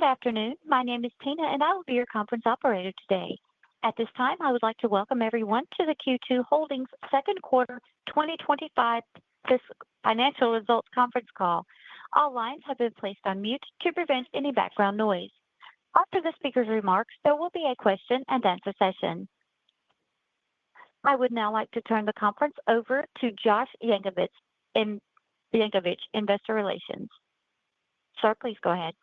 Good afternoon. My name is Tina, and I will be your conference operator today. At this time, I would like to welcome everyone to the Q2 Holdings Second Quarter 2025 Financial Results Conference Call. All lines have been placed on mute to prevent any background noise. After the speaker's remarks, there will be a question-and-answer session. I would now like to turn the conference over to Josh Yankovich, Investor Relations. Sir, please go ahead.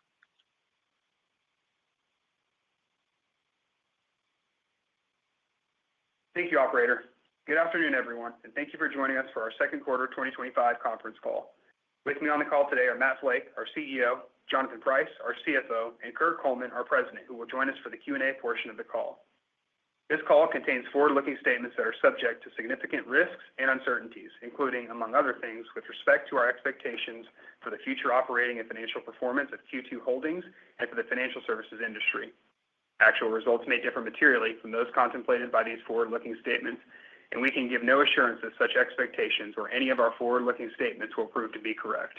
Thank you, Operator. Good afternoon, everyone, and thank you for joining us for our Second Quarter 2025 Conference Call. With me on the call today are Matt Flake, our CEO, Jonathan Price, our CFO, and Kirk Coleman, our President, who will join us for the Q&A portion of the call. This call contains forward-looking statements that are subject to significant risks and uncertainties, including, among other things, with respect to our expectations for the future operating and financial performance of Q2 Holdings and for the financial services industry. Actual results may differ materially from those contemplated by these forward-looking statements, and we can give no assurance that such expectations or any of our forward-looking statements will prove to be correct.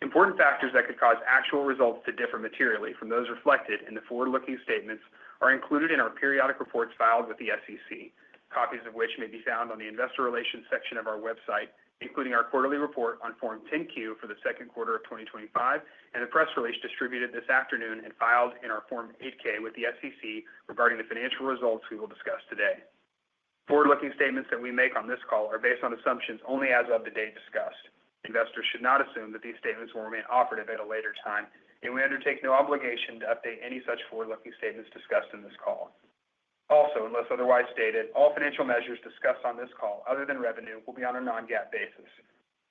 Important factors that could cause actual results to differ materially from those reflected in the forward-looking statements are included in our periodic reports filed with the SEC, copies of which may be found on the Investor Relations section of our website, including our quarterly report on Form 10-Q for the second quarter of 2025 and the press release distributed this afternoon and filed in our Form 8-K with the SEC regarding the financial results we will discuss today. Forward-looking statements that we make on this call are based on assumptions only as of the date discussed. Investors should not assume that these statements will remain operative at a later time, and we undertake no obligation to update any such forward-looking statements discussed in this call. Also, unless otherwise stated, all financial measures discussed on this call, other than revenue, will be on a non-GAAP basis.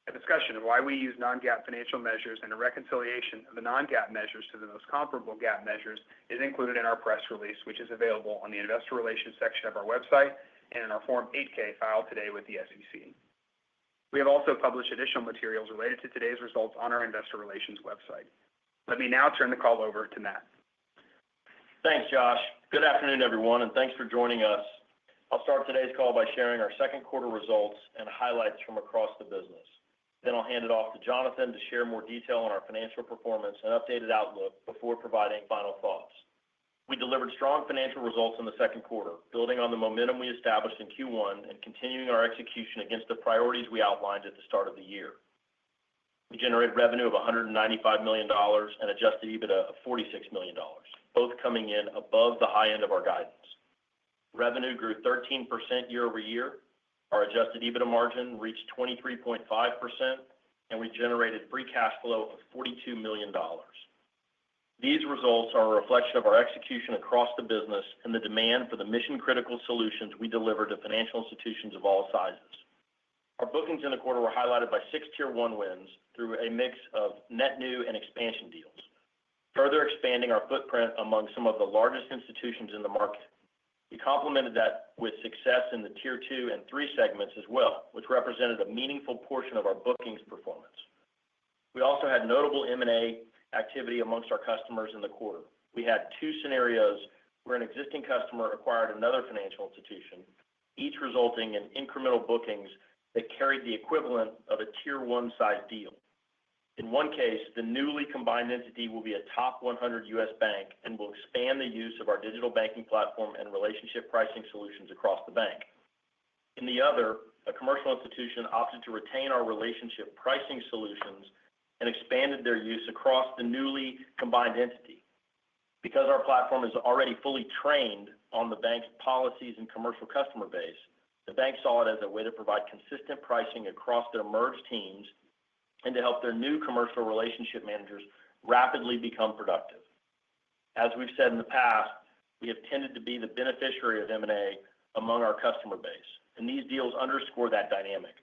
A discussion of why we use non-GAAP financial measures and a reconciliation of the non-GAAP measures to the most comparable GAAP measures is included in our press release, which is available on the Investor Relations section of our website and in our Form 8-K filed today with the SEC. We have also published additional materials related to today's results on our Investor Relations website. Let me now turn the call over to Matt. Thanks, Josh. Good afternoon, everyone, and thanks for joining us. I'll start today's call by sharing our second quarter results and highlights from across the business. Then I'll hand it off to Jonathan to share more detail on our financial performance and updated outlook before providing final thoughts. We delivered strong financial results in the second quarter, building on the momentum we established in Q1 and continuing our execution against the priorities we outlined at the start of the year. We generated revenue of $195 million and adjusted EBITDA of $46 million, both coming in above the high end of our guidance. Revenue grew 13% year-over-year. Our adjusted EBITDA margin reached 23.5%, and we generated free cash flow of $42 million. These results are a reflection of our execution across the business and the demand for the mission-critical solutions we deliver to financial institutions of all sizes. Our bookings in the quarter were highlighted by 6 Tier 1 wins through a mix of net new and expansion deals, further expanding our footprint among some of the largest institutions in the market. We complemented that with success in the Tier 2 and 3 segments as well, which represented a meaningful portion of our bookings performance. We also had notable M&A activity amongst our customers in the quarter. We had 2 scenarios where an existing customer acquired another financial institution, each resulting in incremental bookings that carried the equivalent of a Tier 1 size deal. In one case, the newly combined entity will be a top 100 U.S. bank and will expand the use of our digital banking platform and relationship pricing solutions across the bank. In the other, a commercial institution opted to retain our relationship pricing solutions and expanded their use across the newly combined entity. Because our platform is already fully trained on the bank's policies and commercial customer base, the bank saw it as a way to provide consistent pricing across their merged teams and to help their new commercial relationship managers rapidly become productive. As we've said in the past, we have tended to be the beneficiary of M&A among our customer base, and these deals underscore that dynamic.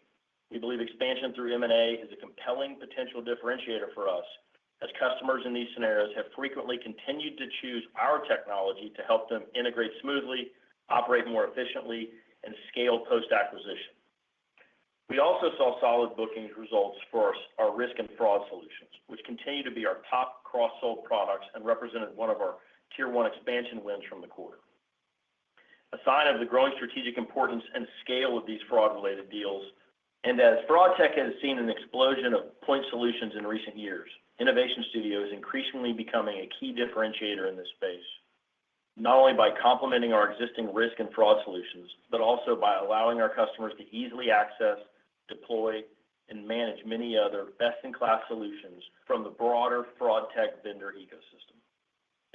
We believe expansion through M&A is a compelling potential differentiator for us, as customers in these scenarios have frequently continued to choose our technology to help them integrate smoothly, operate more efficiently, and scale post-acquisition. We also saw solid bookings results for our risk and fraud solutions, which continue to be our top cross-sold products and represented one of our Tier 1 expansion wins from the quarter. A sign of the growing strategic importance and scale of these fraud-related deals, and as fraud tech has seen an explosion of point solutions in recent years, Innovation Studio is increasingly becoming a key differentiator in this space, not only by complementing our existing risk and fraud solutions, but also by allowing our customers to easily access, deploy, and manage many other best-in-class solutions from the broader fraud tech vendor ecosystem.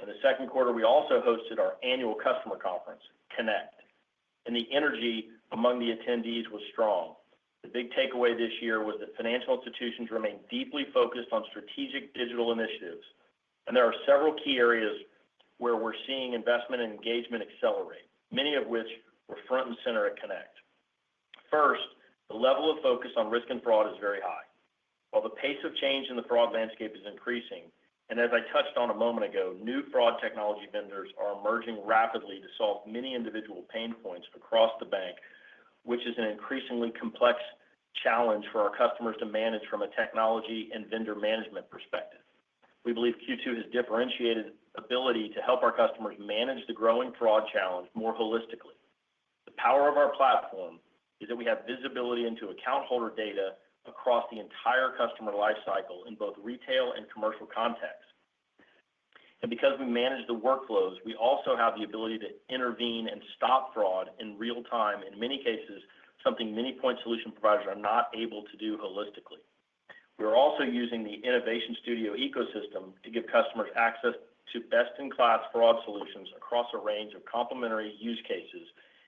In the second quarter, we also hosted our annual customer conference, Connect, and the energy among the attendees was strong. The big takeaway this year was that financial institutions remain deeply focused on strategic digital initiatives, and there are several key areas where we're seeing investment and engagement accelerate, many of which were front and center at Connect. First, the level of focus on risk and fraud is very high. While the pace of change in the fraud landscape is increasing, and as I touched on a moment ago, new fraud technology vendors are emerging rapidly to solve many individual pain points across the bank, which is an increasingly complex challenge for our customers to manage from a technology and vendor management perspective. We believe Q2 has differentiated ability to help our customers manage the growing fraud challenge more holistically. The power of our platform is that we have visibility into account holder data across the entire customer lifecycle in both retail and commercial contexts. And because we manage the workflows, we also have the ability to intervene and stop fraud in real time, in many cases, something many point solution providers are not able to do holistically. We're also using the Innovation Studio ecosystem to give customers access to best-in-class fraud solutions across a range of complementary use cases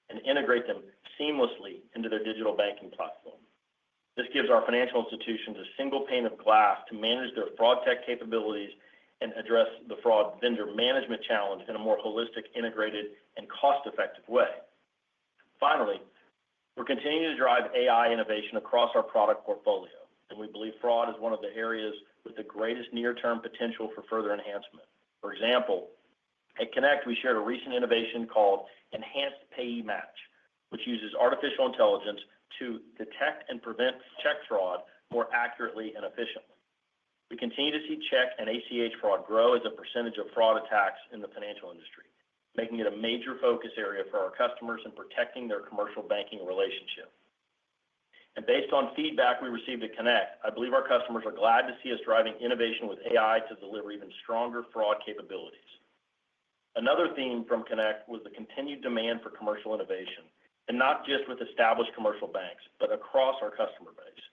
and integrate them seamlessly into their digital banking platform. This gives our financial institutions a single pane of glass to manage their fraud tech capabilities and address the fraud vendor management challenge in a more holistic, integrated, and cost-effective way. Finally, we're continuing to drive AI innovation across our product portfolio, and we believe fraud is one of the areas with the greatest near-term potential for further enhancement. For example, at Connect, we shared a recent innovation called Enhanced Payee Match, which uses artificial intelligence to detect and prevent check fraud more accurately and efficiently. We continue to see check and ACH fraud grow as a percentage of fraud attacks in the financial industry, making it a major focus area for our customers in protecting their commercial banking relationship. And based on feedback we received at Connect, I believe our customers are glad to see us driving innovation with AI to deliver even stronger fraud capabilities. Another theme from Connect was the continued demand for commercial innovation, and not just with established commercial banks, but across our customer base.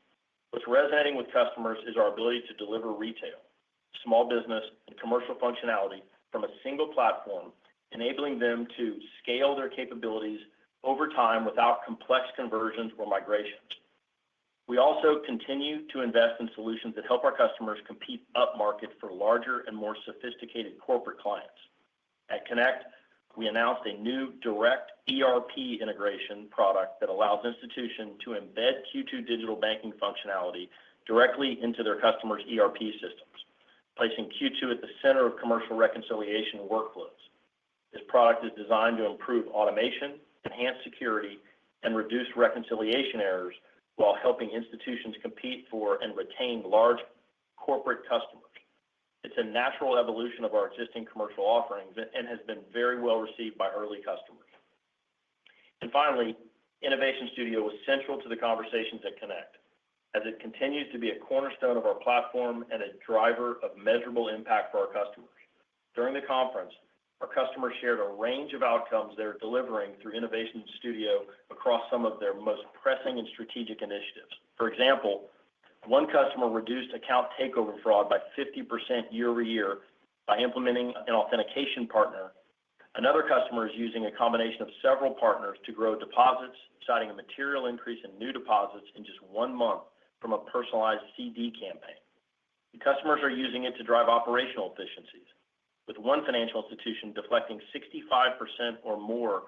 What's resonating with customers is our ability to deliver retail, small business, and commercial functionality from a single platform, enabling them to scale their capabilities over time without complex conversions or migrations. We also continue to invest in solutions that help our customers compete upmarket for larger and more sophisticated corporate clients. At Connect, we announced a new direct ERP integration product that allows institutions to embed Q2 digital banking functionality directly into their customers' ERP systems, placing Q2 at the center of commercial reconciliation workflows. This product is designed to improve automation, enhance security, and reduce reconciliation errors while helping institutions compete for and retain large corporate customers. It's a natural evolution of our existing commercial offerings and has been very well received by early customers. And finally, Innovation Studio was central to the conversations at Connect, as it continues to be a cornerstone of our platform and a driver of measurable impact for our customers. During the conference, our customers shared a range of outcomes they're delivering through Innovation Studio across some of their most pressing and strategic initiatives. For example, one customer reduced account takeover fraud by 50% year over year by implementing an authentication partner. Another customer is using a combination of several partners to grow deposits, citing a material increase in new deposits in just 1 month from a personalized CD campaign. The customers are using it to drive operational efficiencies, with one financial institution deflecting 65% or more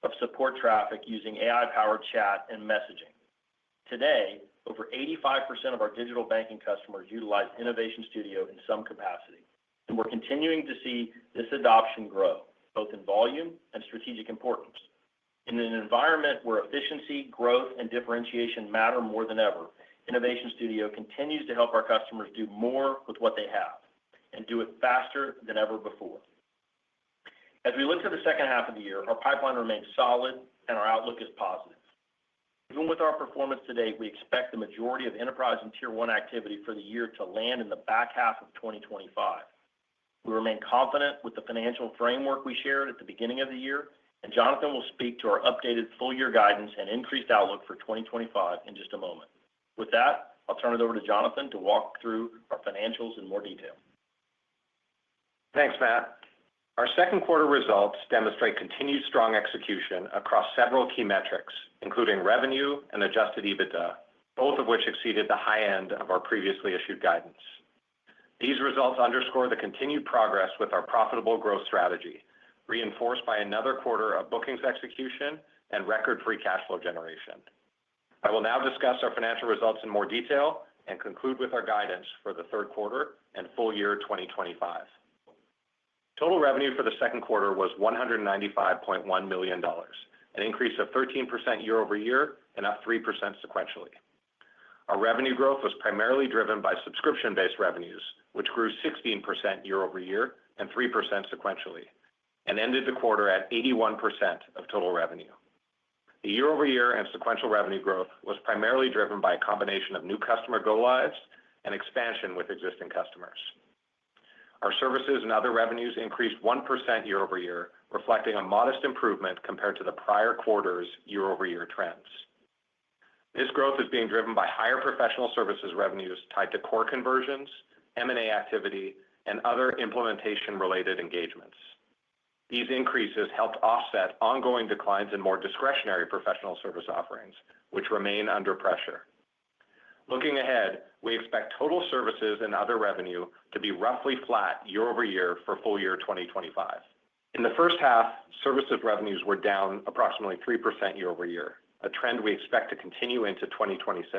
of support traffic using AI-powered chat and messaging. Today, over 85% of our digital banking customers utilize Innovation Studio in some capacity, and we're continuing to see this adoption grow, both in volume and strategic importance. In an environment where efficiency, growth, and differentiation matter more than ever, Innovation Studio continues to help our customers do more with what they have and do it faster than ever before. As we look to the second half of the year, our pipeline remains solid and our outlook is positive. Even with our performance to date, we expect the majority of enterprise and Tier 1 activity for the year to land in the back half of 2025. We remain confident with the financial framework we shared at the beginning of the year, and Jonathan will speak to our updated full-year guidance and increased outlook for 2025 in just a moment. With that, I'll turn it over to Jonathan to walk through our financials in more detail. Thanks, Matt. Our second quarter results demonstrate continued strong execution across several key metrics, including revenue and adjusted EBITDA, both of which exceeded the high end of our previously issued guidance. These results underscore the continued progress with our profitable growth strategy, reinforced by another quarter of bookings execution and record free cash flow generation. I will now discuss our financial results in more detail and conclude with our guidance for the third quarter and full year 2025. Total revenue for the second quarter was $195.1 million, an increase of 13% year over year and up 3% sequentially. Our revenue growth was primarily driven by subscription-based revenues, which grew 16% year over year and 3% sequentially, and ended the quarter at 81% of total revenue. The year-over-year and sequential revenue growth was primarily driven by a combination of new customer go-lives and expansion with existing customers. Our services and other revenues increased 1% year over year, reflecting a modest improvement compared to the prior quarter's year-over-year trends. This growth is being driven by higher professional services revenues tied to core conversions, M&A activity, and other implementation-related engagements. These increases helped offset ongoing declines in more discretionary professional service offerings, which remain under pressure. Looking ahead, we expect total services and other revenue to be roughly flat year over year for full year 2025. In the first half, services revenues were down approximately 3% year over year, a trend we expect to continue into 2026.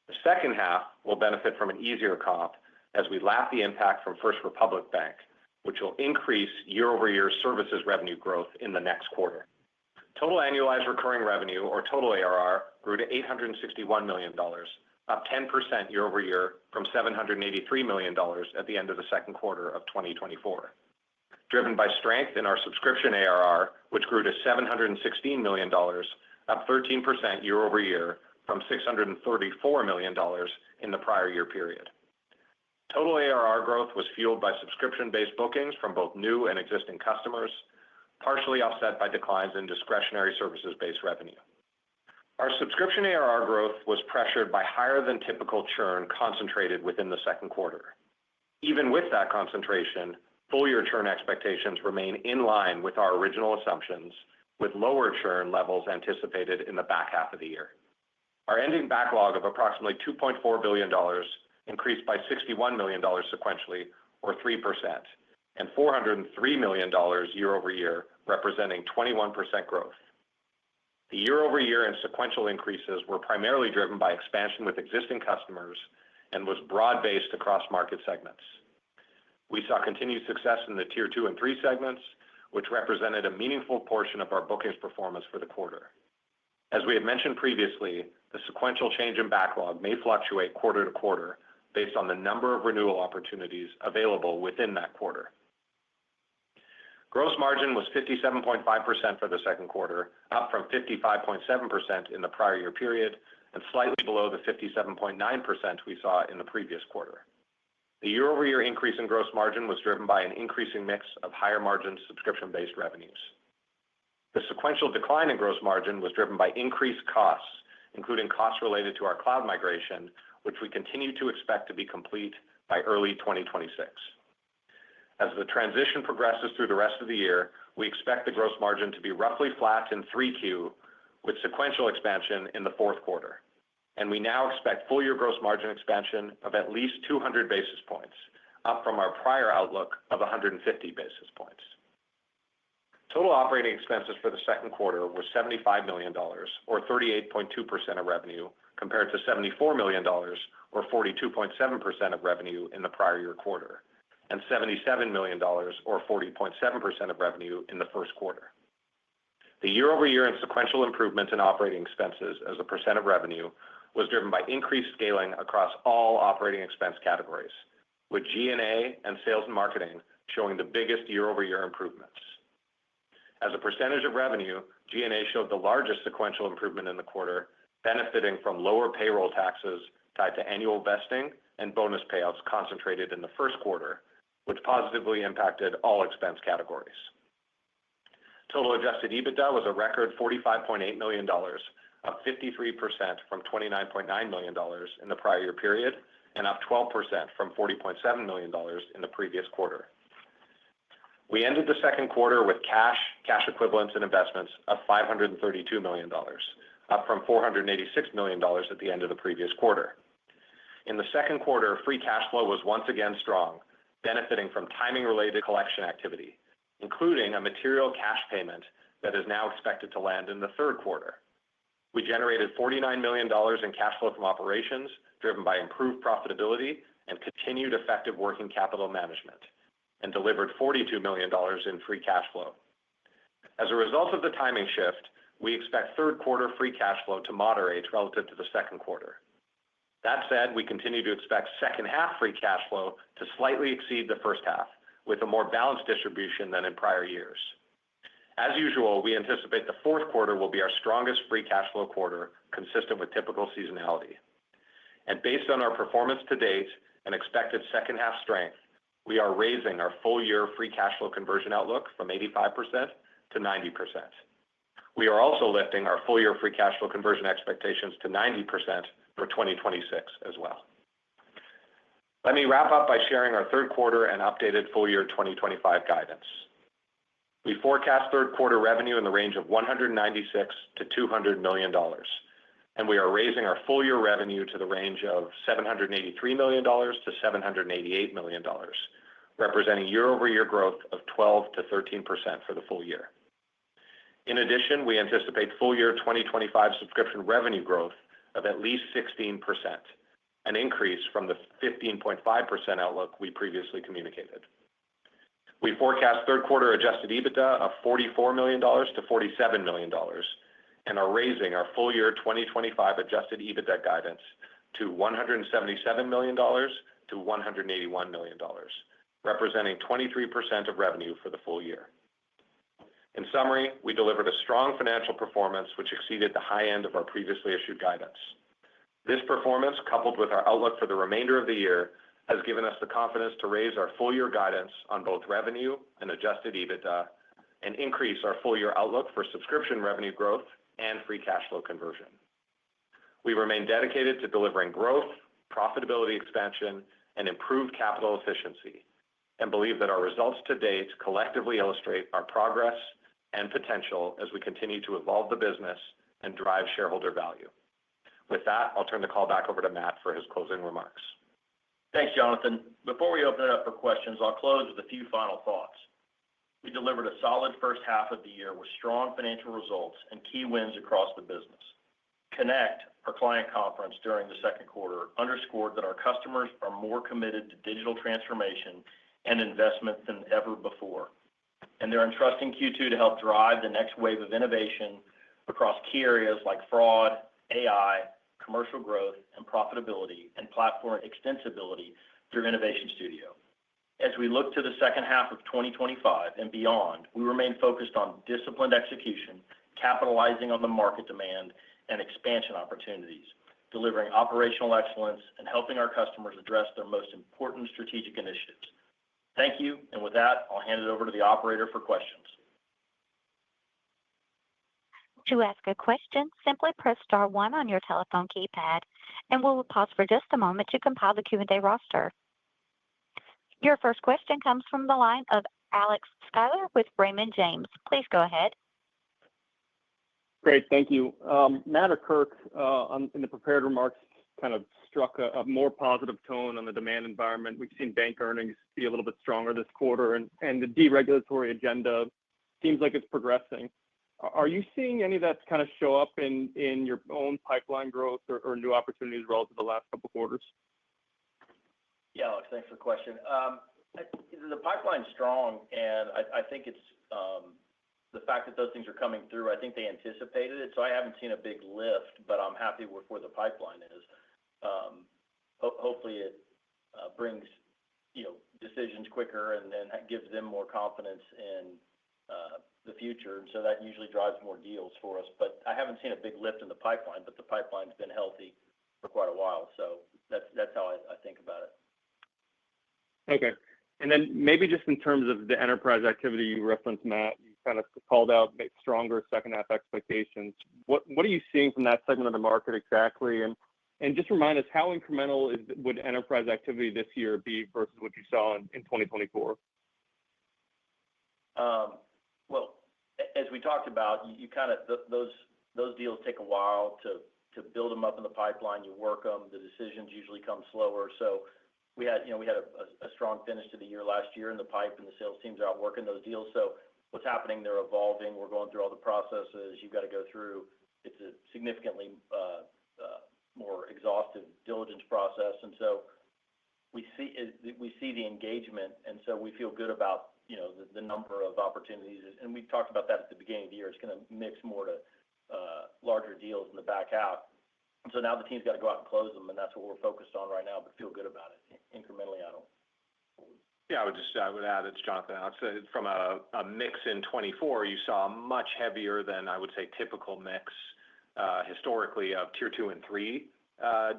The second half will benefit from an easier comp as we lap the impact from First Republic Bank, which will increase year-over-year services revenue growth in the next quarter. Total annualized recurring revenue, or total ARR, grew to $861 million, up 10% year over year from $783 million at the end of the second quarter of 2024. Driven by strength in our subscription ARR, which grew to $716 million, up 13% year over year from $634 million in the prior year period. Total ARR growth was fueled by subscription-based bookings from both new and existing customers, partially offset by declines in discretionary services-based revenue. Our subscription ARR growth was pressured by higher than typical churn concentrated within the second quarter. Even with that concentration, full-year churn expectations remain in line with our original assumptions, with lower churn levels anticipated in the back half of the year. Our ending backlog of approximately $2.4 billion increased by $61 million sequentially, or 3%, and $403 million year over year, representing 21% growth. The year-over-year and sequential increases were primarily driven by expansion with existing customers and was broad-based across market segments. We saw continued success in the Tier 2 and 3 segments, which represented a meaningful portion of our bookings performance for the quarter. As we have mentioned previously, the sequential change in backlog may fluctuate quarter to quarter based on the number of renewal opportunities available within that quarter. Gross margin was 57.5% for the second quarter, up from 55.7% in the prior year period, and slightly below the 57.9% we saw in the previous quarter. The year-over-year increase in gross margin was driven by an increasing mix of higher margin subscription-based revenues. The sequential decline in gross margin was driven by increased costs, including costs related to our cloud migration, which we continue to expect to be complete by early 2026. As the transition progresses through the rest of the year, we expect the gross margin to be roughly flat in 3Q, with sequential expansion in the fourth quarter. And we now expect full-year gross margin expansion of at least 200 basis points, up from our prior outlook of 150 basis points. Total operating expenses for the second quarter were $75 million, or 38.2% of revenue, compared to $74 million, or 42.7% of revenue in the prior year quarter, and $77 million, or 40.7% of revenue in the first quarter. The year-over-year and sequential improvement in operating expenses as a percent of revenue was driven by increased scaling across all operating expense categories, with G&A and sales and marketing showing the biggest year-over-year improvements. As a percentage of revenue, G&A showed the largest sequential improvement in the quarter, benefiting from lower payroll taxes tied to annual vesting and bonus payouts concentrated in the first quarter, which positively impacted all expense categories. Total adjusted EBITDA was a record $45.8 million, up 53% from $29.9 million in the prior year period, and up 12% from $40.7 million in the previous quarter. We ended the second quarter with cash equivalents, and investments of $532 million, up from $486 million at the end of the previous quarter. In the second quarter, free cash flow was once again strong, benefiting from timing-related collection activity, including a material cash payment that is now expected to land in the third quarter. We generated $49 million in cash flow from operations, driven by improved profitability and continued effective working capital management, and delivered $42 million in free cash flow. As a result of the timing shift, we expect third quarter free cash flow to moderate relative to the second quarter. That said, we continue to expect second half free cash flow to slightly exceed the first half, with a more balanced distribution than in prior years. As usual, we anticipate the fourth quarter will be our strongest free cash flow quarter, consistent with typical seasonality. And based on our performance to date and expected second half strength, we are raising our full year free cash flow conversion outlook from 85% to 90%. We are also lifting our full year free cash flow conversion expectations to 90% for 2026 as well. Let me wrap up by sharing our third quarter and updated full year 2025 guidance. We forecast third quarter revenue in the range of $196 to $200 million, and we are raising our full year revenue to the range of $783 million to $788 million, representing year-over-year growth of 12% to 13% for the full year. In addition, we anticipate full year 2025 subscription revenue growth of at least 16%, an increase from the 15.5% outlook we previously communicated. We forecast third quarter adjusted EBITDA of $44 million to $47 million, and are raising our full year 2025 adjusted EBITDA guidance to $177 million to $181 million, representing 23% of revenue for the full year. In summary, we delivered a strong financial performance which exceeded the high end of our previously issued guidance. This performance, coupled with our outlook for the remainder of the year, has given us the confidence to raise our full year guidance on both revenue and adjusted EBITDA, and increase our full year outlook for subscription revenue growth and free cash flow conversion. We remain dedicated to delivering growth, profitability expansion, and improved capital efficiency, and believe that our results to date collectively illustrate our progress and potential as we continue to evolve the business and drive shareholder value. With that, I'll turn the call back over to Matt for his closing remarks. Thanks, Jonathan. Before we open it up for questions, I'll close with a few final thoughts. We delivered a solid first half of the year with strong financial results and key wins across the business. Connect, our client conference during the second quarter, underscored that our customers are more committed to digital transformation and investment than ever before, and they're entrusting Q2 to help drive the next wave of innovation across key areas like fraud, AI, commercial growth and profitability, and platform extensibility through Innovation Studio. As we look to the second half of 2025 and beyond, we remain focused on disciplined execution, capitalizing on the market demand and expansion opportunities, delivering operational excellence, and helping our customers address their most important strategic initiatives. Thank you, and with that, I'll hand it over to the operator for questions. To ask a question, simply press star one on your telephone keypad, and we'll pause for just a moment to compile the Q&A roster. Your first question comes from the line of Alex Sklar with Raymond James. Please go ahead. Great, thank you. Matt or Kirk, in the prepared remarks, kind of struck a more positive tone on the demand environment. We've seen bank earnings be a little bit stronger this quarter, and the deregulatory agenda seems like it's progressing. Are you seeing any of that kind of show up in your own pipeline growth or new opportunities relative to the last couple of quarters? Yeah, Alex, thanks for the question. The pipeline's strong, and I think it's the fact that those things are coming through. I think they anticipated it, so I haven't seen a big lift, but I'm happy with where the pipeline is. Hopefully, it brings decisions quicker and then gives them more confidence in the future, and so that usually drives more deals for us. But I haven't seen a big lift in the pipeline, but the pipeline's been healthy for quite a while, so that's how I think about it. Okay. And then maybe just in terms of the enterprise activity you referenced, Matt, you kind of called out stronger second half expectations. What are you seeing from that segment of the market exactly? And just remind us, how incremental would enterprise activity this year be versus what you saw in 2024? Well, as we talked about, you kind of those deals take a while to build them up in the pipeline. You work them. The decisions usually come slower. So we had a strong finish to the year last year in the pipe, and the sales teams are out working those deals. So what's happening? They're evolving. We're going through all the processes you've got to go through. It's a significantly more exhaustive diligence process, and so we see the engagement, and so we feel good about the number of opportunities. And we talked about that at the beginning of the year. It's going to mix more to larger deals in the back half. And so now the team's got to go out and close them, and that's what we're focused on right now, but feel good about it. Incrementally, I don't. Yeah, I would add, it's Jonathan. I'd say from a mix in 24, you saw a much heavier than I would say typical mix historically of tier 2 and 3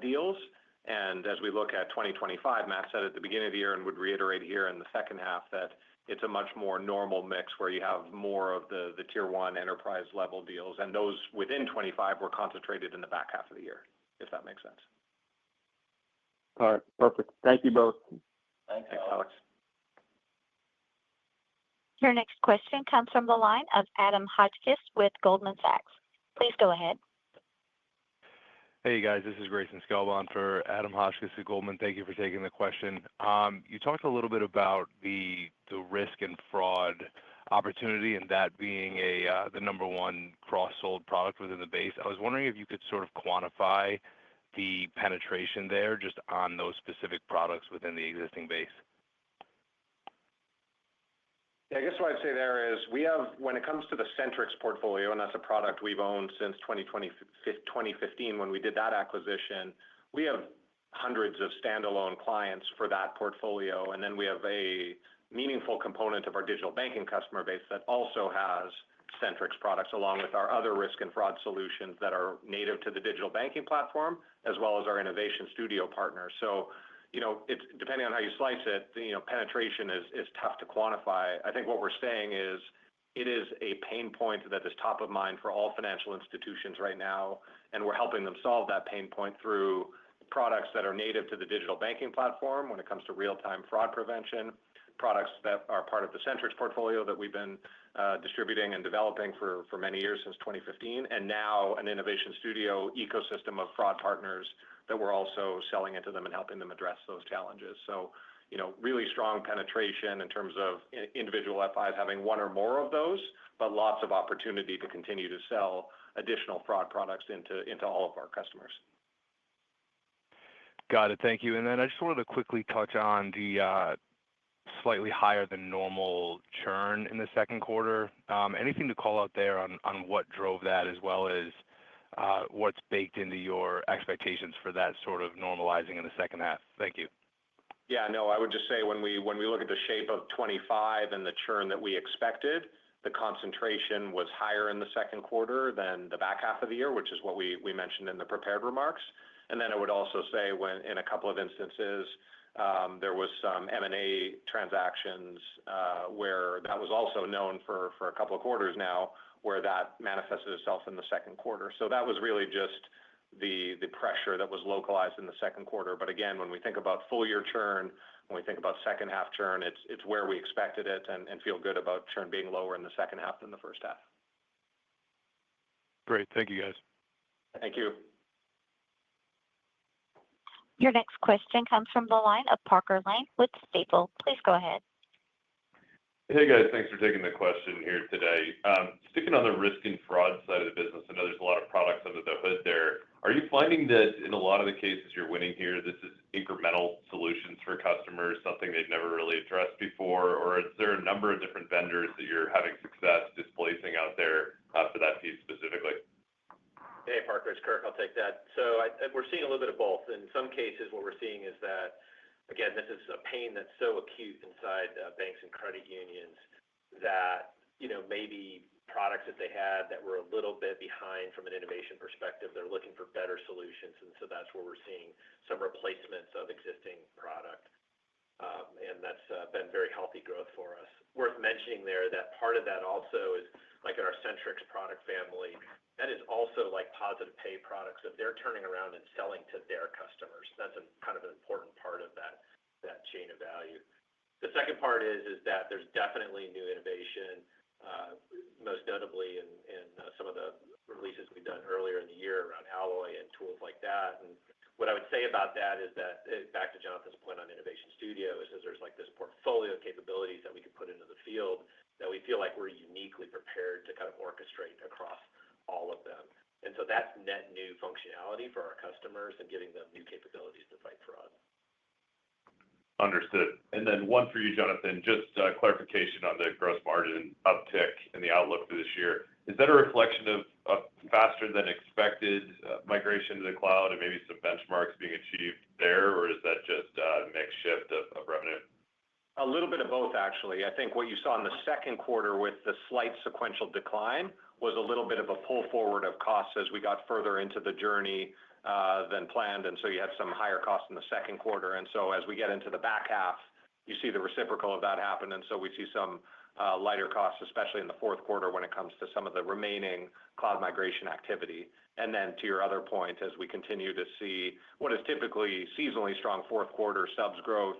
deals. And as we look at 2025, Matt said at the beginning of the year and would reiterate here in the second half that it's a much more normal mix where you have more of the tier 1 enterprise level deals. And those within 25 were concentrated in the back half of the year, if that makes sense. All right, perfect. Thank you both. Thanks, Alex. Your next question comes from the line of Adam Hotchkiss with Goldman Sachs. Please go ahead. Hey guys, this is Grayson Skelbon for Adam Hotchkiss at Goldman. Thank you for taking the question. You talked a little bit about the risk and fraud opportunity and that being the number one cross-sold product within the base. I was wondering if you could sort of quantify the penetration there just on those specific products within the existing base. Yeah, I guess what I'd say there is we have, when it comes to the Centrix portfolio, and that's a product we've owned since 2015 when we did that acquisition, we have hundreds of standalone clients for that portfolio. And then we have a meaningful component of our digital banking customer base that also has Centrix products along with our other risk and fraud solutions that are native to the digital banking platform, as well as our innovation studio partners. So it's depending on how you slice it, penetration is tough to quantify. I think what we're saying is it is a pain point that is top of mind for all financial institutions right now, and we're helping them solve that pain point through products that are native to the digital banking platform when it comes to real-time fraud prevention, products that are part of the Centrix portfolio that we've been distributing and developing for many years since 2015, and now an innovation studio ecosystem of fraud partners that we're also selling into them and helping them address those challenges. So, really strong penetration in terms of individual FIs having one or more of those, but lots of opportunity to continue to sell additional fraud products into all of our customers. Got it. Thank you. And then I just wanted to quickly touch on the slightly higher than normal churn in the second quarter. Anything to call out there on what drove that, as well as what's baked into your expectations for that sort of normalizing in the second half? Thank you. Yeah, no, I would just say when we look at the shape of 25 and the churn that we expected, the concentration was higher in the second quarter than the back half of the year, which is what we mentioned in the prepared remarks. And then I would also say when in a couple of instances, there was some M&A transactions where that was also known for a couple of quarters now, where that manifested itself in the second quarter. So that was really just the pressure that was localized in the second quarter. But again, when we think about full year churn, when we think about second half churn, it's where we expected it and feel good about churn being lower in the second half than the first half. Great. Thank you, guys. Thank you. Your next question comes from the line of Parker Lane with Stifel. Please go ahead. Hey guys, thanks for taking the question here today. Sticking on the risk and fraud side of the business, I know there's a lot of products under the hood there. Are you finding that in a lot of the cases you're winning here, this is incremental solutions for customers, something they've never really addressed before, or is there a number of different vendors that you're having success displacing out there for that piece specifically? Hey Parker, it's Kirk. I'll take that. So we're seeing a little bit of both. In some cases, what we're seeing is that, again, this is a pain that's so acute inside banks and credit unions that maybe products that they had that were a little bit behind from an innovation perspective. They're looking for better solutions, and so that's where we're seeing some replacements of existing product. And that's been very healthy growth for us. Worth mentioning there that part of that also is like in our Centrix product family, that is also like positive pay products that they're turning around and selling to their customers. That's kind of an important part of that chain of value. The second part is that there's definitely new innovation, most notably in some of the releases we've done earlier in the year around Alloy and tools like that. And what I would say about that is that, back to Jonathan's point on Innovation Studio, is that there's like this portfolio of capabilities that we can put into the field that we feel like we're uniquely prepared to kind of orchestrate across all of them. And so that's net new functionality for our customers and giving them new capabilities to fight fraud. Understood. And then one for you, Jonathan, just clarification on the gross margin uptick and the outlook for this year. Is that a reflection of a faster than expected migration to the cloud and maybe some benchmarks being achieved there, or is that just a mix shift of revenue? A little bit of both, actually. I think what you saw in the second quarter with the slight sequential decline was a little bit of a pull forward of costs as we got further into the journey than planned. And so you had some higher costs in the second quarter. And so as we get into the back half, you see the reciprocal of that happen. And so we see some lighter costs, especially in the fourth quarter when it comes to some of the remaining cloud migration activity. And then to your other point, as we continue to see what is typically seasonally strong fourth quarter subs growth,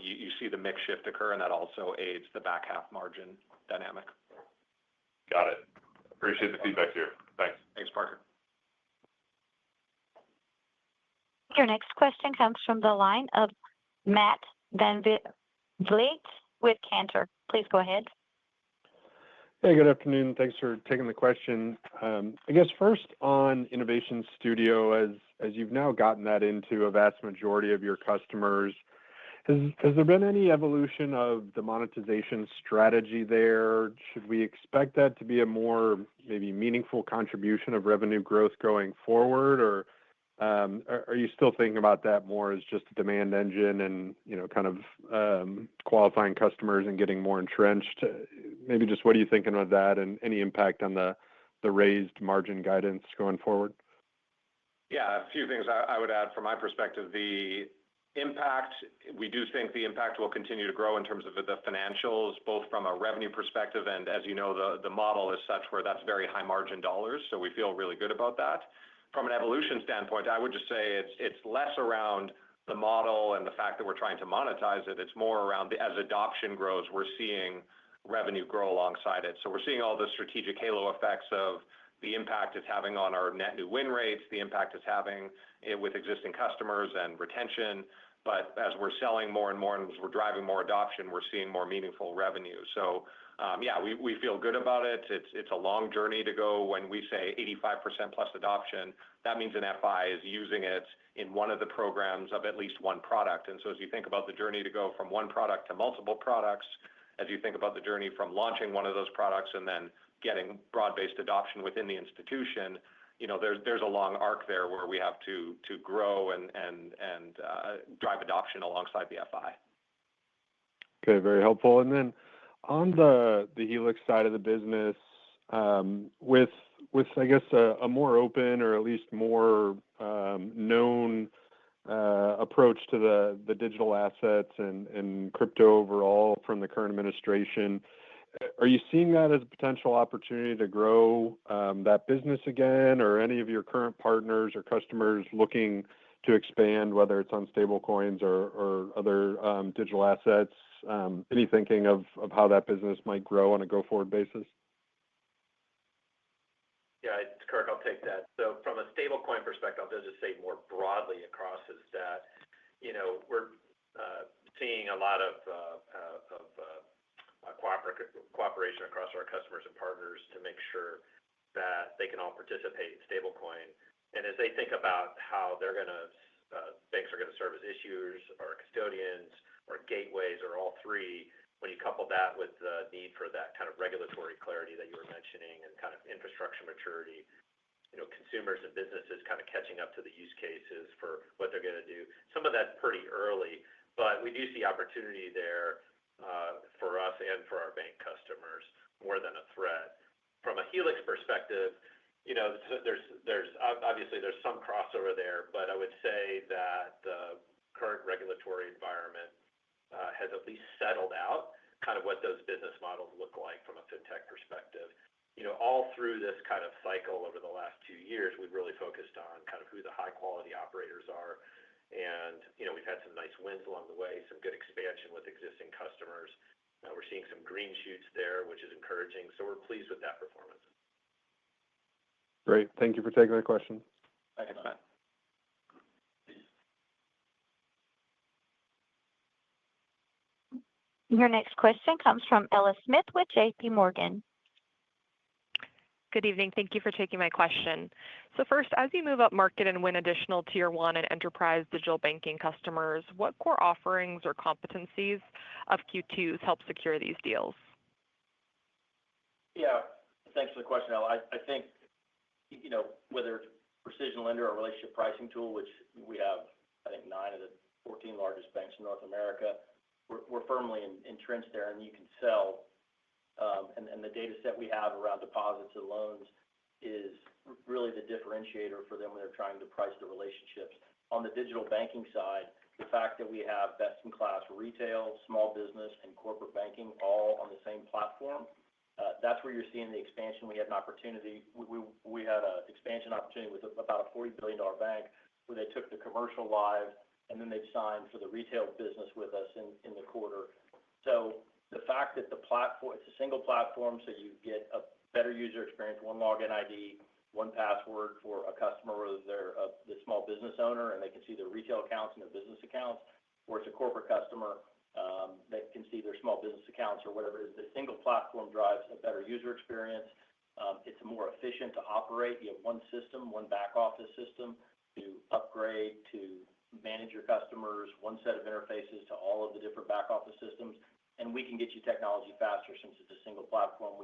you see the mix shift occur, and that also aids the back half margin dynamic. Got it. Appreciate the feedback here. Thanks. Thanks, Parker. Your next question comes from the line of Matt VanVliet with Cantor. Please go ahead. Hey, good afternoon. Thanks for taking the question. I guess first on Innovation Studio, as you've now gotten that into a vast majority of your customers, has there been any evolution of the monetization strategy there? Should we expect that to be a more maybe meaningful contribution of revenue growth going forward, or are you still thinking about that more as just a demand engine and kind of qualifying customers and getting more entrenched? Maybe just what are you thinking of that and any impact on the raised margin guidance going forward? Yeah, a few things I would add from my perspective. The impact, we do think the impact will continue to grow in terms of the financials, both from a revenue perspective and, as you know, the model is such where that's very high margin dollars. So we feel really good about that. From an evolution standpoint, I would just say it's less around the model and the fact that we're trying to monetize it. It's more around as adoption grows, we're seeing revenue grow alongside it. So we're seeing all the strategic halo effects of the impact it's having on our net new win rates, the impact it's having with existing customers and retention. But as we're selling more and more and as we're driving more adoption, we're seeing more meaningful revenue. So yeah, we feel good about it. It's a long journey to go. When we say 85% plus adoption, that means an FI is using it in one of the programs of at least one product. And so as you think about the journey to go from one product to multiple products, as you think about the journey from launching one of those products and then getting broad-based adoption within the institution, there's a long arc there where we have to grow and drive adoption alongside the FI. Okay, very helpful. And then on the Helix side of the business, with I guess a more open or at least more known approach to the digital assets and crypto overall from the current administration, are you seeing that as a potential opportunity to grow that business again, or any of your current partners or customers looking to expand, whether it's on stable coins or other digital assets? Any thinking of how that business might grow on a go-forward basis? Yeah, it's Kirk. I'll take that. So from a stablecoin perspective, I'll just say more broadly across is that, we're seeing a lot of cooperation across our customers and partners to make sure that they can all participate in stablecoin. And as they think about how banks are going to serve as issuers or custodians or gateways or all three, when you couple that with the need for that kind of regulatory clarity that you were mentioning and kind of infrastructure maturity, consumers and businesses kind of catching up to the use cases for what they're going to do. Some of that's pretty early, but we do see opportunity there for us and for our bank customers. more than a threat. From a Helix perspective, there's obviously some crossover there, but I would say that the current regulatory environment has at least settled out kind of what those business models look like from a fintech perspective. All through this kind of cycle over the last 2 years, we've really focused on kind of who the high quality operators are. And, we've had some nice wins along the way, some good expansion with existing customers. We're seeing some green shoots there, which is encouraging. So we're pleased with that performance. Great. Thank you for taking the question. Thanks, Matt. Your next question comes from Ella Smith with JP Morgan. Good evening. Thank you for taking my question. So first, as you move up market and win additional Tier 1 and enterprise digital banking customers, what core offerings or competencies of Q2s help secure these deals? Yeah, thanks for the question, Ella. I think, whether it's Precision Lender or Relationship Pricing Tool, which we have, I think, 9 of the 14 largest banks in North America, we're firmly entrenched there, and you can sell. And the data set we have around deposits and loans is really the differentiator for them when they're trying to price the relationships. On the digital banking side, the fact that we have best-in-class retail, small business, and corporate banking all on the same platform, that's where you're seeing the expansion. We had an opportunity. We had an expansion opportunity with about a $40 billion bank where they took the commercial live, and then they've signed for the retail business with us in the quarter. So the fact that the platform, it's a single platform, so you get a better user experience, one login ID, one password for a customer, whether they're the small business owner and they can see their retail accounts and their business accounts, or it's a corporate customer that can see their small business accounts or whatever it is. The single platform drives a better user experience. It's more efficient to operate. You have one system, one back office system to upgrade, to manage your customers, one set of interfaces to all of the different back office systems. And we can get you technology faster since it's a single platform.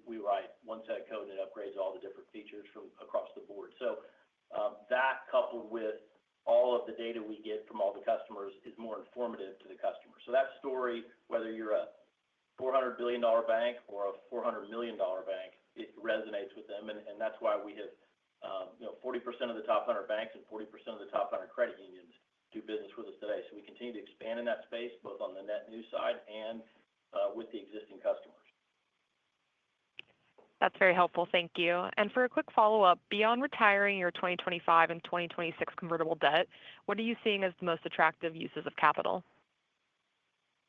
We write one set of code and it upgrades all the different features from across the board. So that coupled with all of the data we get from all the customers is more informative to the customer. So that story, whether you're a $400 billion bank or a $400 million bank, it resonates with them. And that's why we have 40% of the top 100 banks and 40% of the top 100 credit unions do business with us today. So we continue to expand in that space, both on the net new side and with the existing customers. That's very helpful. Thank you. And for a quick follow-up, beyond retiring your 2025 and 2026 convertible debt, what are you seeing as the most attractive uses of capital?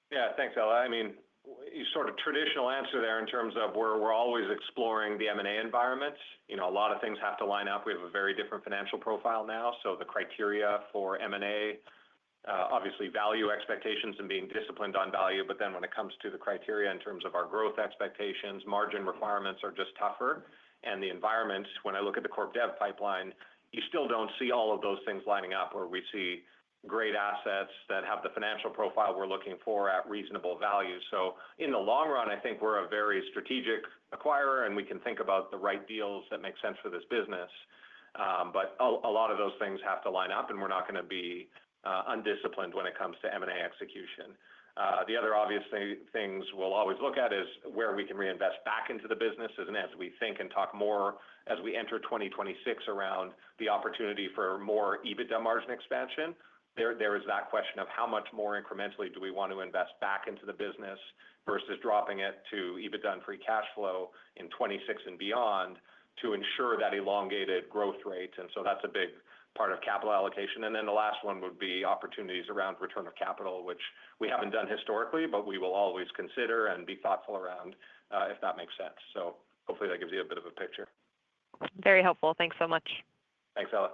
Yeah, thanks, Ella. I mean, you sort of traditional answer there in terms of where we're always exploring the M&A environment. A lot of things have to line up. We have a very different financial profile now. So the criteria for M&A, obviously value expectations and being disciplined on value. But then when it comes to the criteria in terms of our growth expectations, margin requirements are just tougher. And the environment, when I look at the corp dev pipeline, you still don't see all of those things lining up where we see great assets that have the financial profile we're looking for at reasonable value. So in the long run, I think we're a very strategic acquirer and we can think about the right deals that make sense for this business. But a lot of those things have to line up and we're not going to be undisciplined when it comes to M&A execution. The other obvious things we'll always look at is where we can reinvest back into the business, and as we think and talk more as we enter 2026 around the opportunity for more EBITDA margin expansion. There is that question of how much more incrementally do we want to invest back into the business versus dropping it to EBITDA and free cash flow in 26 and beyond to ensure that elongated growth rate. And so that's a big part of capital allocation. And then the last one would be opportunities around return of capital, which we haven't done historically, but we will always consider and be thoughtful around if that makes sense. So hopefully that gives you a bit of a picture. Very helpful. Thanks so much. Thanks, Ella.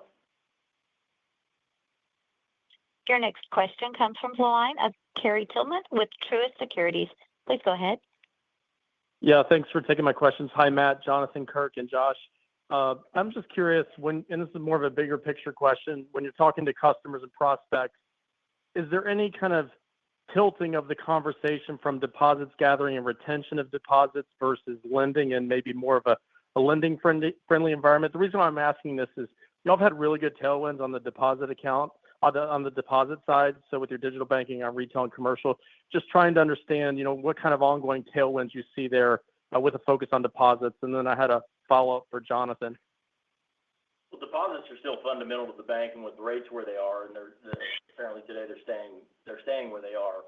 Your next question comes from the line of Terry Tillman with Truist Securities. Please go ahead. Yeah, thanks for taking my questions. Hi, Matt, Jonathan, Kirk, and Josh. I'm just curious, and this is more of a bigger picture question, when you're talking to customers and prospects, is there any kind of tilting of the conversation from deposits gathering and retention of deposits versus lending and maybe more of a lending-friendly environment? The reason why I'm asking this is y'all have had really good tailwinds on the deposit account, on the deposit side, so with your digital banking on retail and commercial, just trying to understand, what kind of ongoing tailwinds you see there with a focus on deposits. And then I had a follow-up for Jonathan. Well, deposits are still fundamental to the bank, and with the rates where they are, and apparently today they're staying where they are.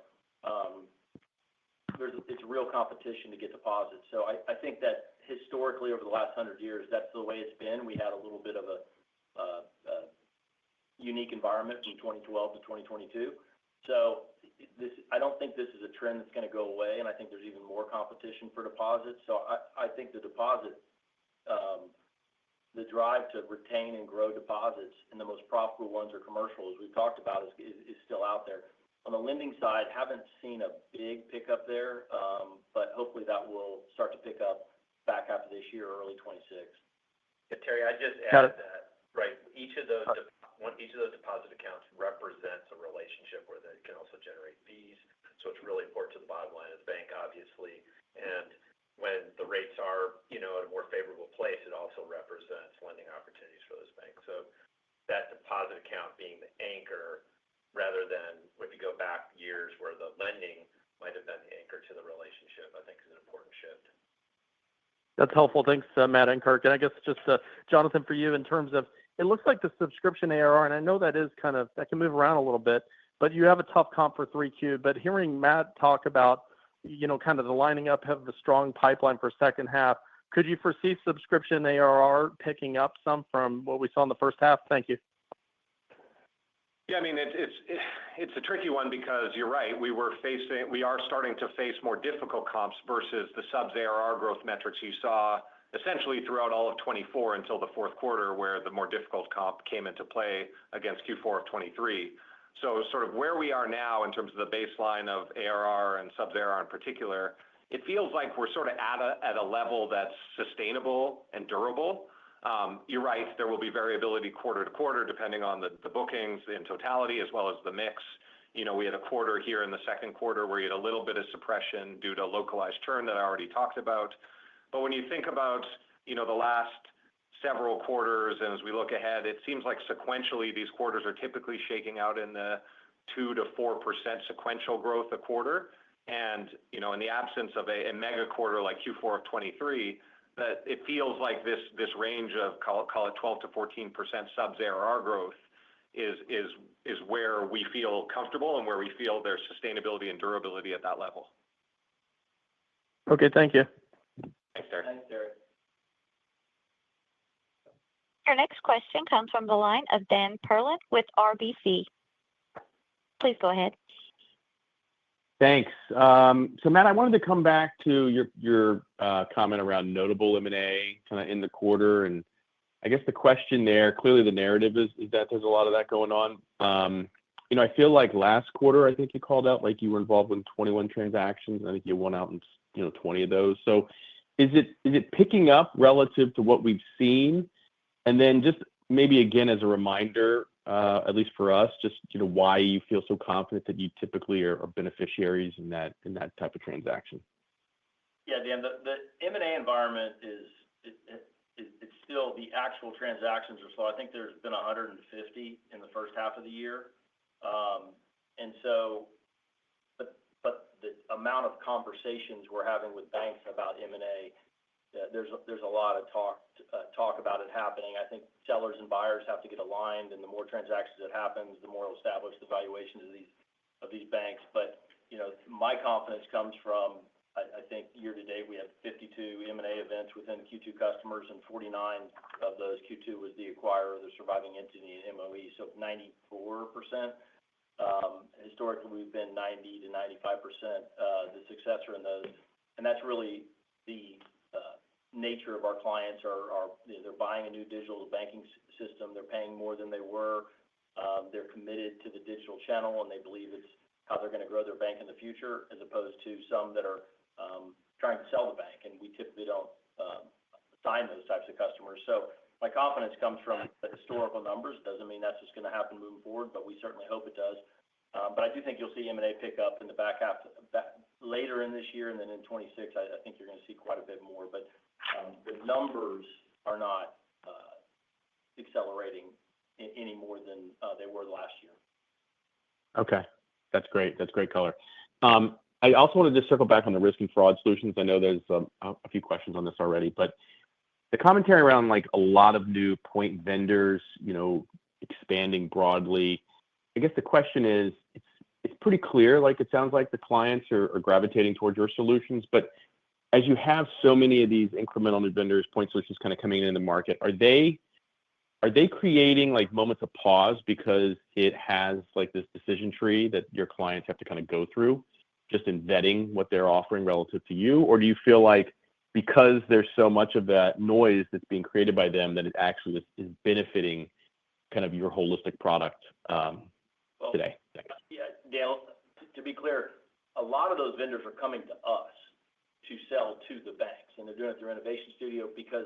It's a real competition to get deposits. So I think that historically over the last 100 years, that's the way it's been. We had a little bit of a unique environment from 2012 to 2022. So I don't think this is a trend that's going to go away, and I think there's even more competition for deposits. So I think the drive to retain and grow deposits, and the most profitable ones are commercial, as we've talked about, is still out there. On the lending side, haven't seen a big pickup there, but hopefully that will start to pick up back half of this year, early 26. Yeah, Terry, I just added that, right? Each of those deposit accounts represents a relationship where they can also generate fees. So it's really important to the bottom line of the bank, obviously. And when the rates are, at a more favorable place, it also represents lending opportunities for those banks. So that deposit account being the anchor, rather than if you go back years where the lending might have been the anchor to the relationship, I think is an important shift. That's helpful. Thanks, Matt and Kirk. And I guess just Jonathan, for you, in terms of, it looks like the subscription ARR, and I know that that can move around a little bit, but you have a tough comp for 3Q. But hearing Matt talk about, kind of the lining up of the strong pipeline for second half, could you foresee subscription ARR picking up some from what we saw in the first half? Thank you. Yeah, I mean, it's a tricky one because you're right. We are starting to face more difficult comps versus the subs ARR growth metrics you saw essentially throughout all of 24 until the fourth quarter, where the more difficult comp came into play against Q4 of 23. So sort of where we are now in terms of the baseline of ARR and subs ARR in particular, it feels like we're sort of at a level that's sustainable and durable. You're right, there will be variability quarter to quarter depending on the bookings in totality as well as the mix. We had a quarter here in the second quarter where you had a little bit of suppression due to localized churn that I already talked about. But when you think about, the last several quarters, and as we look ahead, it seems like sequentially these quarters are typically shaking out in the 2 to 4% sequential growth a quarter. And, in the absence of a mega quarter like Q4 of 23, that it feels like this range of call it 12 to 14% subs ARR growth is where we feel comfortable and where we feel there's sustainability and durability at that level. Okay, thank you. Thanks, Terry. Thanks, Terry. Our next question comes from the line of Dan Perlin with RBC. Please go ahead. Thanks. So Matt, I wanted to come back to your comment around notable M&A kind of in the quarter. And I guess the question there, clearly the narrative is that there's a lot of that going on. I feel like last quarter, I think you called out like you were involved in 21 transactions. And I think you won out in 20 of those. So is it picking up relative to what we've seen? And then just maybe again as a reminder, at least for us, just why you feel so confident that you typically are beneficiaries in that type of transaction. Yeah, Dan, the M&A environment it's still, the actual transactions are slow. I think there's been 150 in the first half of the year. And so, but the amount of conversations we're having with banks about M&A, there's a lot of talk about it happening. I think sellers and buyers have to get aligned, and the more transactions that happens, the more established the valuations of these banks. But my confidence comes from, I think year to date we have 52 M&A events within Q2 customers, and 49 of those Q2 was the acquirer, the surviving entity, and MOE, so 94%. Historically, we've been 90 to 95% the successor in those, and that's really the nature of our clients they're buying a new digital banking system. They're paying more than they were. They're committed to the digital channel, and they believe it's how they're going to grow their bank in the future, as opposed to some that are trying to sell the bank. And we typically don't sign those types of customers. So my confidence comes from the historical numbers. Doesn't mean that's just going to happen moving forward, but we certainly hope it does. But I do think you'll see M&A pick up in the back half, later in this year, and then in 26, I think you're going to see quite a bit more. But the numbers are not accelerating any more than they were last year. Okay, that's great. That's great color. I also wanted to circle back on the risk and fraud solutions. I know there's a few questions on this already, but the commentary around like a lot of new point vendors, expanding broadly. I guess the question is, it's pretty clear. Like it sounds like the clients are gravitating towards your solutions, but as you have so many of these incremental new vendors, point solutions kind of coming in the market, are they creating like moments of pause because it has like this decision tree that your clients have to kind of go through just in vetting what they're offering relative to you? Or do you feel like because there's so much of that noise that's being created by them that it actually is benefiting kind of your holistic product today? Thanks. Yeah, Dale, to be clear, a lot of those vendors are coming to us to sell to the banks, and they're doing it through Innovation Studio because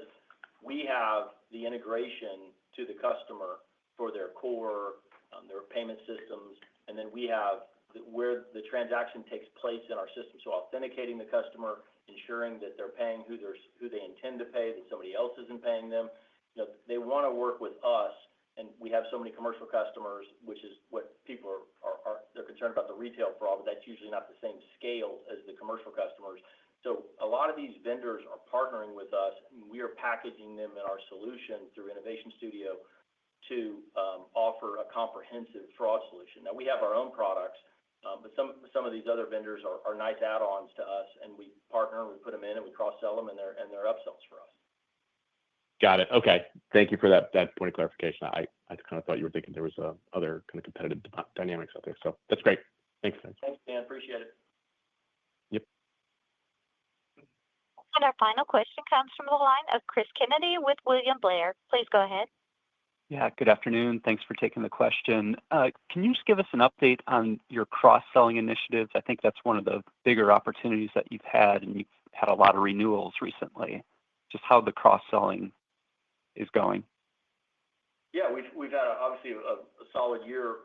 we have the integration to the customer for their core, their payment systems, and then we have where the transaction takes place in our system. So authenticating the customer, ensuring that they're paying who they intend to pay, that somebody else isn't paying them. They want to work with us, and we have so many commercial customers, which is what people are they're concerned about the retail fraud, but that's usually not the same scale as the commercial customers. So a lot of these vendors are partnering with us, and we are packaging them in our solution through Innovation Studio to offer a comprehensive fraud solution. Now, we have our own products, but some of these other vendors are nice add-ons to us, and we partner, and we put them in, and we cross-sell them, and they're upsells for us. Got it. Okay. Thank you for that point of clarification. I kind of thought you were thinking there was other kind of competitive dynamics out there. So that's great. Thanks, guys. Thanks, Dan. Appreciate it. Yep. And our final question comes from the line of Chris Kennedy with William Blair. Please go ahead. Yeah, good afternoon. Thanks for taking the question. Can you just give us an update on your cross-selling initiatives? I think that's one of the bigger opportunities that you've had, and you've had a lot of renewals recently. Just how the cross-selling is going. Yeah, we've had obviously a solid year.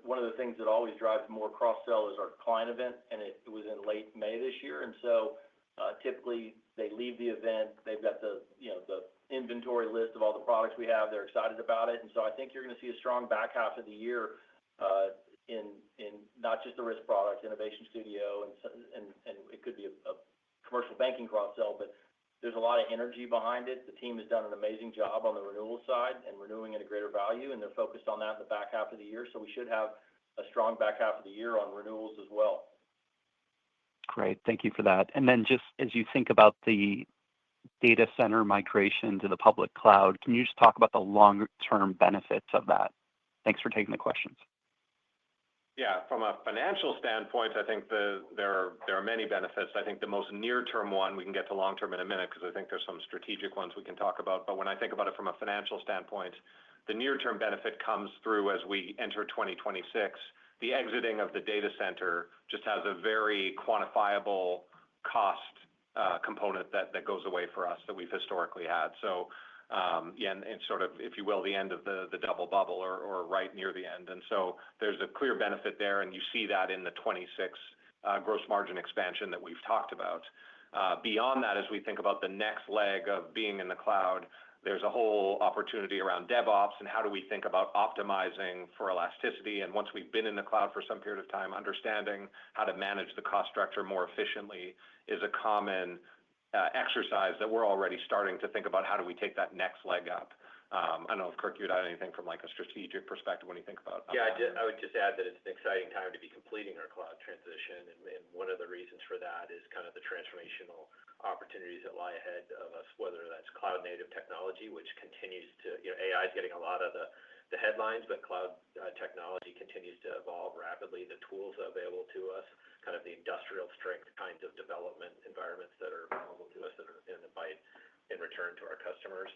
One of the things that always drives more cross-sell is our client event, and it was in late May this year. And so typically they leave the event, they've got the inventory list of all the products we have. They're excited about it. And so I think you're going to see a strong back half of the year in not just the risk products, Innovation Studio, and it could be a commercial banking cross-sell, but there's a lot of energy behind it. The team has done an amazing job on the renewal side and renewing at a greater value, and they're focused on that in the back half of the year. So we should have a strong back half of the year on renewals as well. Great. Thank you for that. And then just as you think about the data center migration to the public cloud, can you just talk about the longer-term benefits of that? Thanks for taking the questions. Yeah, from a financial standpoint, I think there are many benefits. I think the most near-term one, we can get to long-term in a minute because I think there's some strategic ones we can talk about. But when I think about it from a financial standpoint, the near-term benefit comes through as we enter 2026. The exiting of the data center just has a very quantifiable cost component that goes away for us that we've historically had. So, yeah, and sort of, if you will, the end of the double bubble or right near the end. And so there's a clear benefit there, and you see that in the 26 gross margin expansion that we've talked about. Beyond that, as we think about the next leg of being in the cloud, there's a whole opportunity around DevOps and how do we think about optimizing for elasticity. And once we've been in the cloud for some period of time, understanding how to manage the cost structure more efficiently is a common exercise that we're already starting to think about. How do we take that next leg up? I don't know if Kirk, you'd add anything from like a strategic perspective when you think about. Yeah, I would just add that it's an exciting time to be completing our cloud transition, and one of the reasons for that is kind of the transformational opportunities that lie ahead of us, whether that's cloud native technology, which continues to, AI is getting a lot of the headlines, but cloud technology continues to evolve rapidly. The tools available to us, kind of the industrial strength kinds of development environments that are available to us that are in the bite in return to our customers.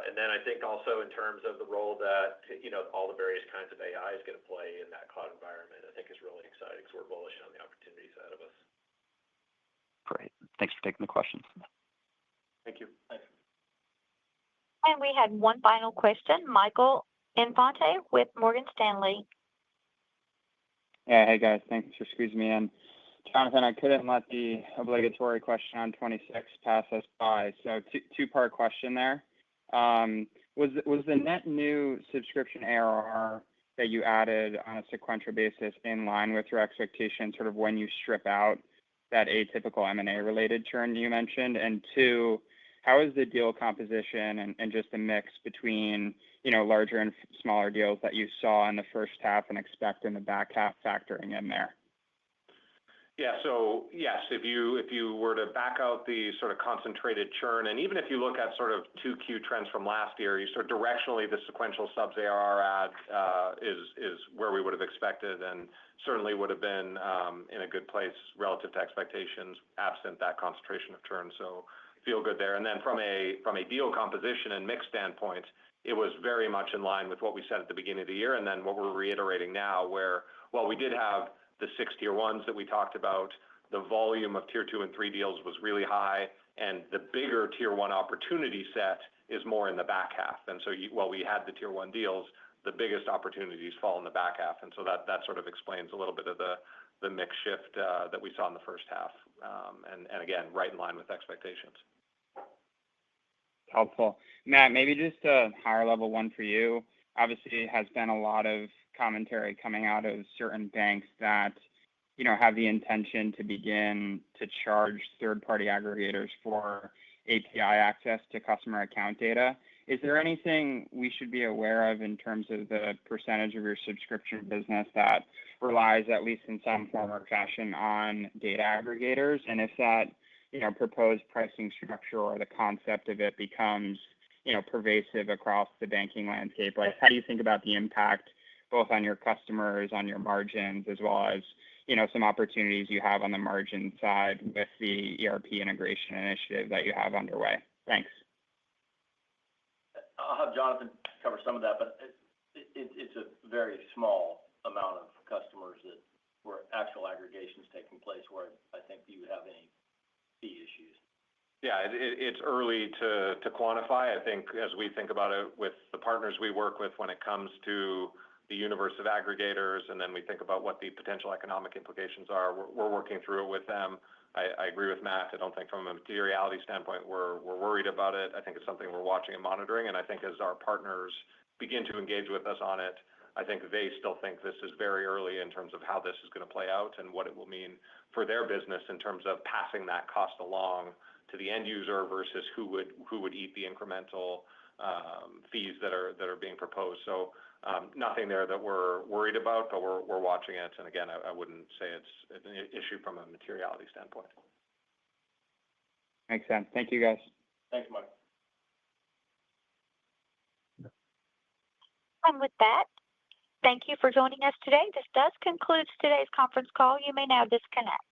And then I think also in terms of the role that, all the various kinds of AI is going to play in that cloud environment, I think is really exciting because we're bullish on the opportunities ahead of us. Great. Thanks for taking the questions. Thank you. Thanks. And we had one final question, Michael Infante with Morgan Stanley. Yeah, hey guys, thanks for squeezing me in. Jonathan, I couldn't let the obligatory question on 26 pass us by. So two-part question there. Was the net new subscription ARR that you added on a sequential basis in line with your expectations, sort of when you strip out that atypical M&A related churn you mentioned? And two, how is the deal composition and just the mix between, larger and smaller deals that you saw in the first half and expect in the back half factoring in there? Yeah. So yes, if you were to back out the sort of concentrated churn, and even if you look at sort of 2Q trends from last year, you sort of directionally the sequential subs ARR add is where we would have expected, and certainly would have been in a good place relative to expectations, absent that concentration of churn. So feel good there. And then from a deal composition and mix standpoint, it was very much in line with what we said at the beginning of the year, and then what we're reiterating now, where while we did have the 6 tier ones that we talked about, the volume of tier 2 and 3 deals was really high, and the bigger tier 1 opportunity set is more in the back half. And so while we had the tier 1 deals, the biggest opportunities fall in the back half. And so that sort of explains a little bit of the mix shift that we saw in the first half. And again, right in line with expectations. Helpful. Matt, maybe just a higher level one for you. Obviously, has been a lot of commentary coming out of certain banks that, have the intention to begin to charge third-party aggregators for API access to customer account data. Is there anything we should be aware of in terms of the percentage of your subscription business that relies, at least in some form or fashion, on data aggregators? And if that, proposed pricing structure or the concept of it becomes, pervasive across the banking landscape, like how do you think about the impact both on your customers, on your margins, as well as, some opportunities you have on the margin side with the ERP integration initiative that you have underway? Thanks. I'll have Jonathan cover some of that, but it's a very small amount of customers where actual aggregations taking place where I think you would have any fee issues. Yeah, it's early to quantify. I think as we think about it with the partners we work with when it comes to the universe of aggregators, and then we think about what the potential economic implications are, we're working through it with them. I agree with Matt. I don't think from a materiality standpoint we're worried about it. I think it's something we're watching and monitoring. And I think as our partners begin to engage with us on it, I think they still think this is very early in terms of how this is going to play out and what it will mean for their business in terms of passing that cost along to the end user versus who would eat the incremental fees that are being proposed. So nothing there that we're worried about, but we're watching it. And again, I wouldn't say it's an issue from a materiality standpoint. Makes sense. Thank you, guys. Thanks, Mike. And with that, thank you for joining us today. This does conclude today's conference call. You may now disconnect.